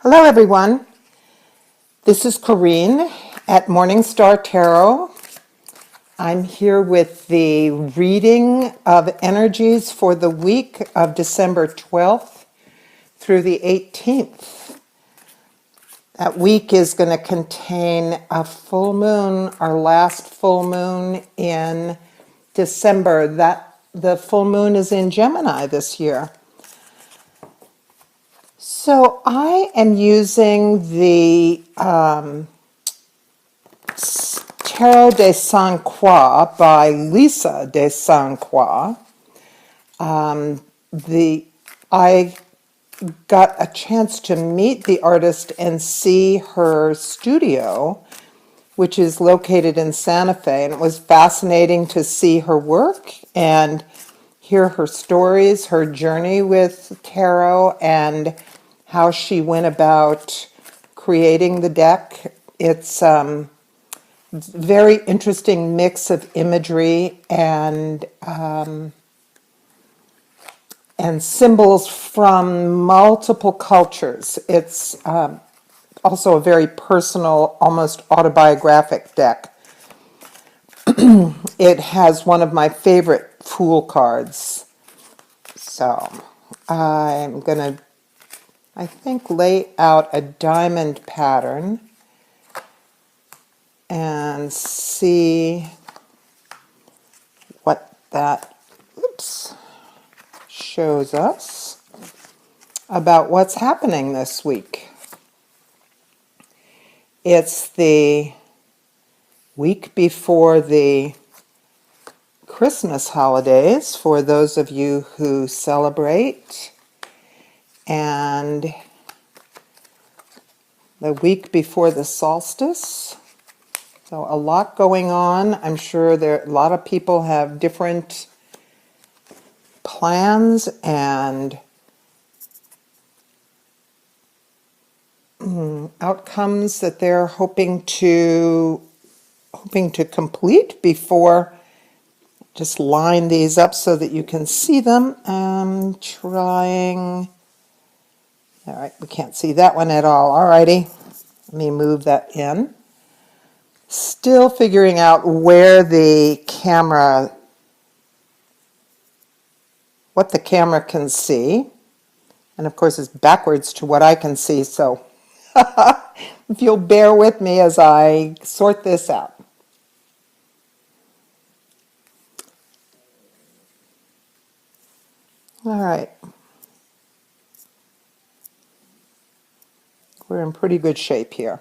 Hello everyone, this is Corinne at Morningstar Tarot. I'm here with the reading of energies for the week of December 12th through the 18th. That week is going to contain a full moon, our last full moon in December. The full moon is in Gemini this year. So I am using the Tarot de St Croix by Lisa de St Croix. I got a chance to meet the artist and see her studio, which is located in Santa Fe, and it was fascinating to see her work and hear her stories, her journey with tarot, and how she went about creating the deck. It's a very interesting mix of imagery and symbols from multiple cultures. It's also a very personal, almost autobiographic deck. It has one of my favorite Fool cards. So I'm going to, I think, lay out a diamond pattern and see what that shows us about what's happening this week. It's the week before the Christmas holidays for those of you who celebrate, and the week before the solstice. So a lot going on. I'm sure a lot of people have different plans and outcomes that they're hoping to complete before. Just line these up so that you can see them. I'm trying. All right, we can't see that one at all. All righty, let me move that in. Still figuring out where the camera, what the camera can see. And of course, it's backwards to what I can see, so if you'll bear with me as I sort this out. All right. We're in pretty good shape here.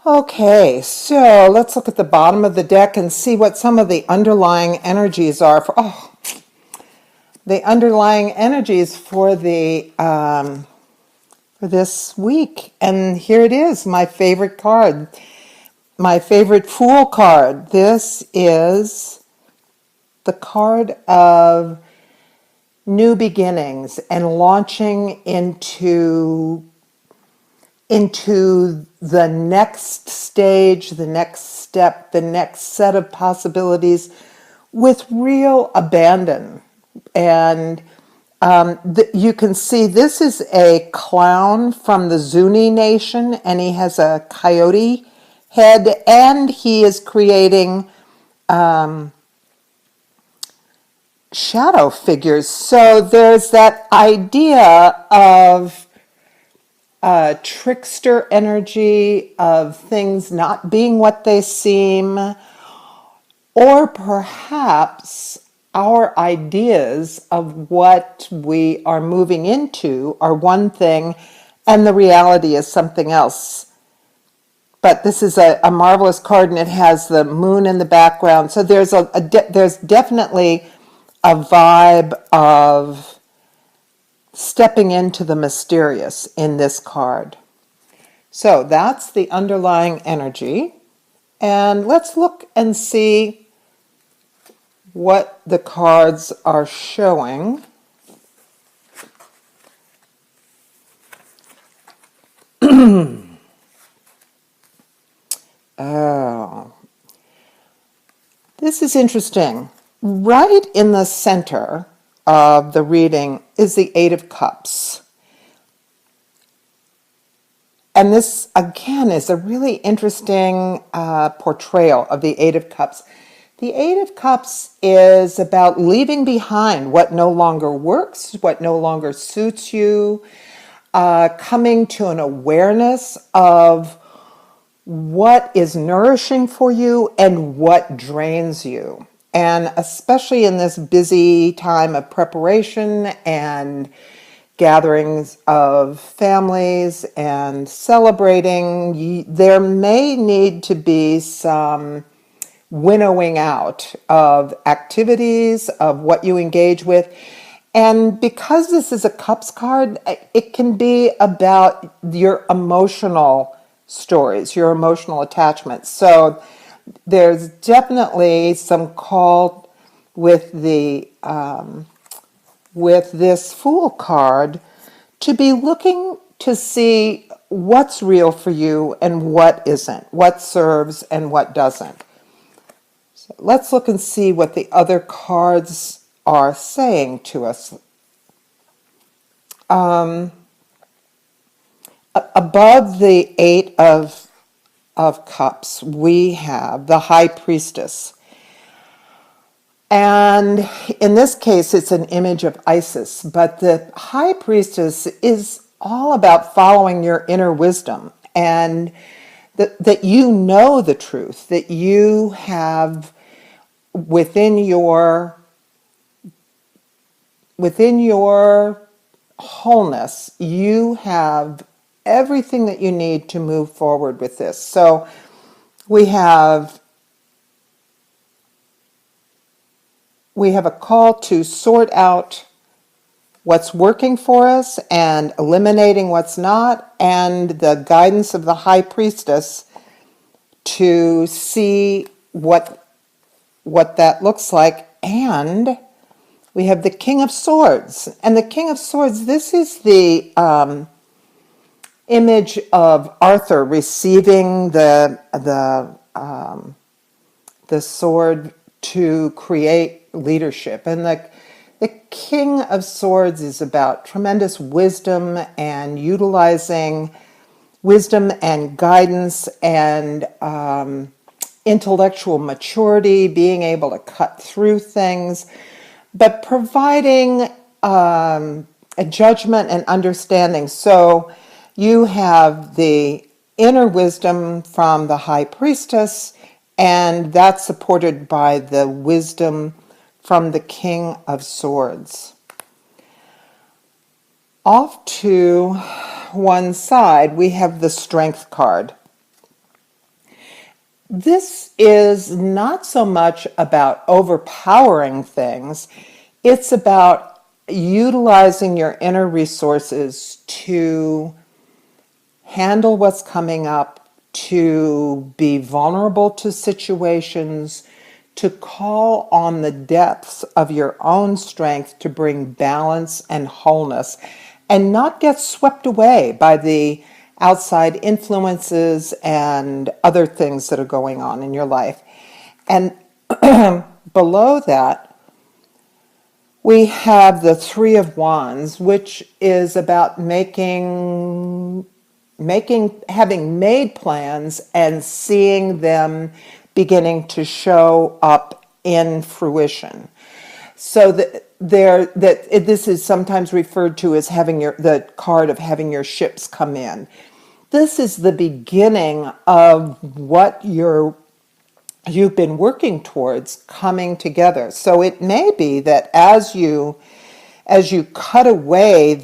Okay, so let's look at the bottom of the deck and see what some of the underlying energies are for the underlying energies for the for this week. And here it is, my favorite card, my favorite Fool card. This is the card of new beginnings and launching into the next stage, the next step, the next set of possibilities with real abandon. And you can see this is a clown from the Zuni nation, and he has a coyote head, and he is creating shadow figures. So there's that idea of trickster energy, of things not being what they seem, or perhaps our ideas of what we are moving into are one thing and the reality is something else. But this is a marvelous card, and it has the moon in the background. So there's there's definitely a vibe of stepping into the mysterious in this card. So that's the underlying energy. And let's look and see what the cards are showing. Oh, this is interesting. Right in the center of the reading is the Eight of Cups. And this, again, is a really interesting portrayal of the Eight of Cups. The Eight of Cups is about leaving behind what no longer works, what no longer suits you, coming to an awareness of what is nourishing for you and what drains you. And especially in this busy time of preparation and gatherings of families and celebrating, there may need to be some winnowing out of activities, of what you engage with. And because this is a cups card, it can be about your emotional stories, your emotional attachments. So there's definitely some call with the with this Fool card to be looking to see what's real for you and what isn't, what serves and what doesn't. So let's look and see what the other cards are saying to us. Above the Eight of Cups, we have the High Priestess. And in this case, it's an image of Isis, but the High Priestess is all about following your inner wisdom and that you know the truth, that you have within your wholeness, you have everything that you need to move forward with this. So we have a call to sort out what's working for us and eliminating what's not, and the guidance of the High Priestess to see what that looks like. And we have the King of Swords. And the King of Swords, this is the image of Arthur receiving the sword to create leadership. And the King of Swords is about tremendous wisdom and utilizing wisdom and guidance and intellectual maturity, being able to cut through things, but providing a judgment and understanding. So you have the inner wisdom from the High Priestess, and that's supported by the wisdom from the King of Swords. Off to one side, we have the Strength card. This is not so much about overpowering things. It's about utilizing your inner resources to handle what's coming up, to be vulnerable to situations, to call on the depths of your own strength to bring balance and wholeness, and not get swept away by the outside influences and other things that are going on in your life. And below that, we have the Three of Wands, which is about having made plans and seeing them beginning to show up in fruition. So this is sometimes referred to as having the card of having your ships come in. This is the beginning of what you've been working towards coming together. So it may be that as you cut away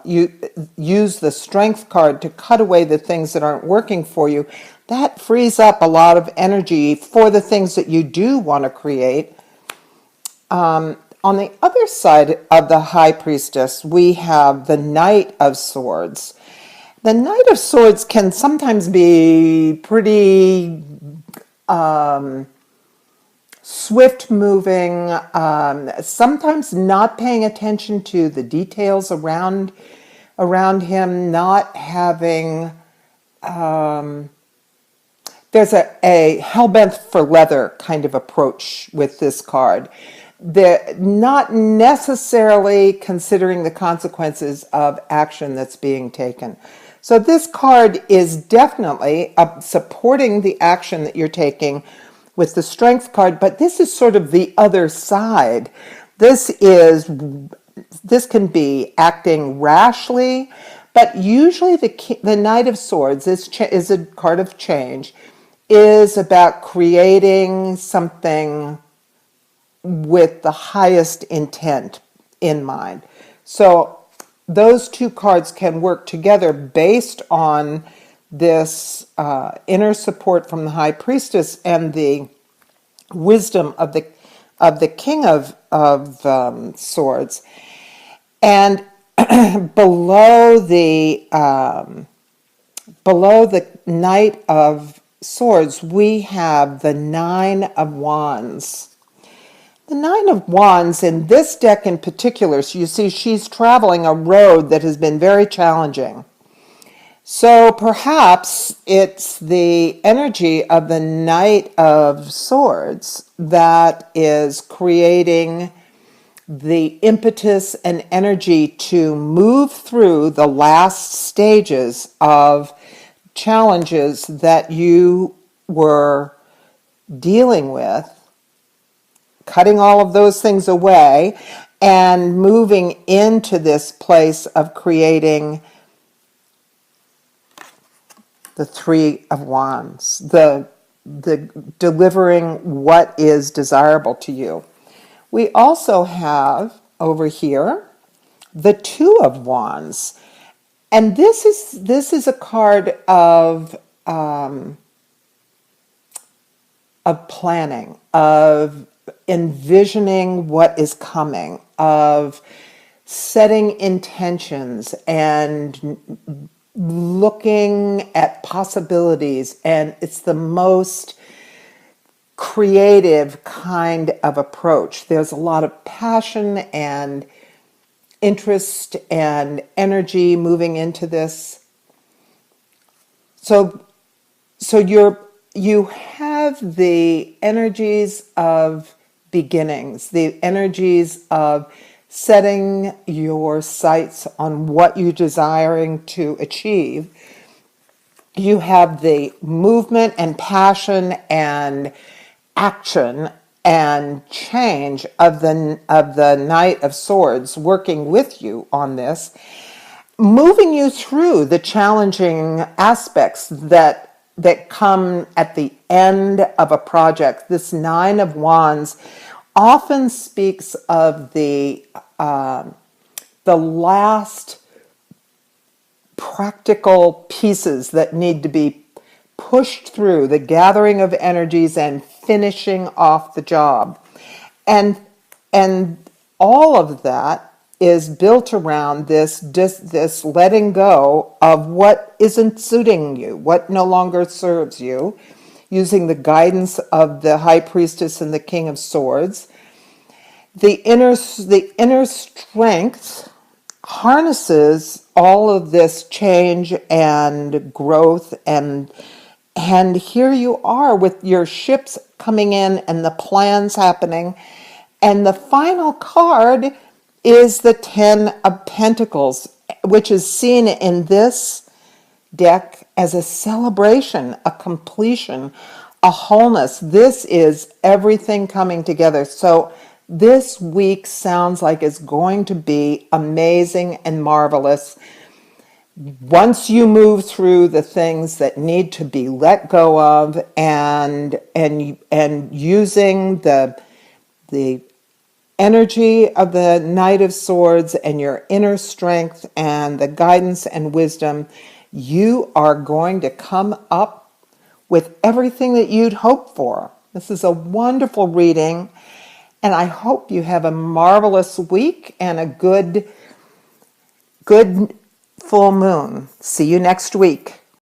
you use the Strength card to cut away the things that aren't working for you, that frees up a lot of energy for the things that you do want to create. On the other side of the High Priestess, we have the Knight of Swords. The Knight of Swords can sometimes be pretty swift-moving, sometimes not paying attention to the details around him, not having... there's a hell-bent for leather kind of approach with this card. They're not necessarily considering the consequences of action that's being taken. So this card is definitely supporting the action that you're taking with the Strength card, but this is sort of the other side. This can be acting rashly, but usually the Knight of Swords is a card of change, is about creating something with the highest intent in mind. So those two cards can work together based on this inner support from the High Priestess and the wisdom of the King of Swords. And below the Knight of Swords, we have the Nine of Wands. The Nine of Wands in this deck in particular, so you see she's traveling a road that has been very challenging. So perhaps it's the energy of the Knight of Swords that is creating the impetus and energy to move through the last stages of challenges that you were dealing with, cutting all of those things away and moving into this place of creating the Three of Wands, the delivering what is desirable to you. We also have over here the Two of Wands, and this is a card of planning, of envisioning what is coming, of setting intentions and looking at possibilities, and it's the most creative kind of approach. There's a lot of passion and interest and energy moving into this. So you have the energies of beginnings, the energies of setting your sights on what you're desiring to achieve. You have the movement and passion and action and change of the Knight of Swords working with you on this, moving you through the challenging aspects that come at the end of a project. This Nine of Wands often speaks of the last practical pieces that need to be pushed through, the gathering of energies and finishing off the job. And all of that is built around this letting go of what isn't suiting you, what no longer serves you, using the guidance of the High Priestess and the King of Swords. The inner strength harnesses all of this change and growth, and here you are with your ships coming in and the plans happening. And the final card is the Ten of Pentacles, which is seen in this deck as a celebration, a completion, a wholeness. This is everything coming together. So this week sounds like it's going to be amazing and marvelous. Once you move through the things that need to be let go of and using the energy of the Knight of Swords and your inner strength and the guidance and wisdom, you are going to come up with everything that you'd hope for. This is a wonderful reading, and I hope you have a marvelous week and a good full moon. See you next week.